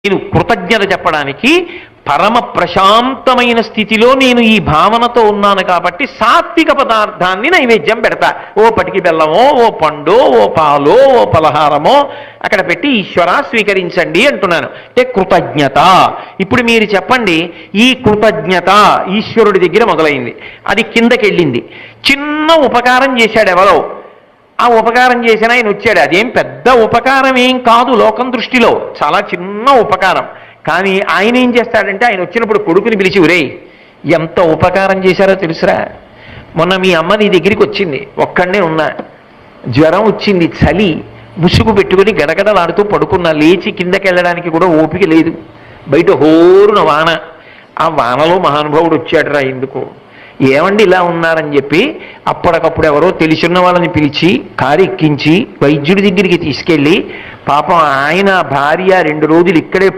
నేను కృతజ్ఞత చెప్పడానికి పరమ ప్రశాంతమైన స్థితిలో నేను ఈ భావనతో ఉన్నాను కాబట్టి సాత్విక పదార్థాన్ని నైవేద్యం పెడతా. ఓ పటికి బెల్లమో, ఓ పండో, ఓ పాలో, ఓ పలహారమో అక్కడ పెట్టి ఈశ్వర స్వీకరించండి అంటున్నాను. అంటే కృతజ్ఞత. ఇప్పుడు మీరు చెప్పండి, ఈ కృతజ్ఞత ఈశ్వరుడి దగ్గర మొదలైంది, అది కిందకి వెళ్ళింది. చిన్న ఉపకారం చేశాడు ఎవరో, ఆ ఉపకారం చేసిన ఆయన వచ్చాడు. అదేం పెద్ద ఉపకారం ఏం కాదు లోకం దృష్టిలో, చాలా చిన్న ఉపకారం. కానీ ఆయన ఏం చేస్తాడంటే, ఆయన వచ్చినప్పుడు కొడుకుని పిలిచి, ఒరేయ్ ఎంత ఉపకారం చేశారో తెలుసురా, మొన్న మీ అమ్మ నీ దగ్గరికి వచ్చింది, ఒక్కడనే ఉన్నా, జ్వరం వచ్చింది, చలి, ముసుగు పెట్టుకుని గడగడలాడుతూ పడుకున్నా, లేచి కిందకి వెళ్ళడానికి కూడా ఓపిక లేదు, బయట హోరున వాన, ఆ వానలో మహానుభావుడు వచ్చాడురా, ఎందుకు ఏమండి ఇలా ఉన్నారని చెప్పి అప్పటికప్పుడు ఎవరో తెలిసిన వాళ్ళని పిలిచి కారు ఎక్కించి వైద్యుడి దగ్గరికి తీసుకెళ్ళి, పాపం ఆయన భార్య 2 రోజులు ఇక్కడే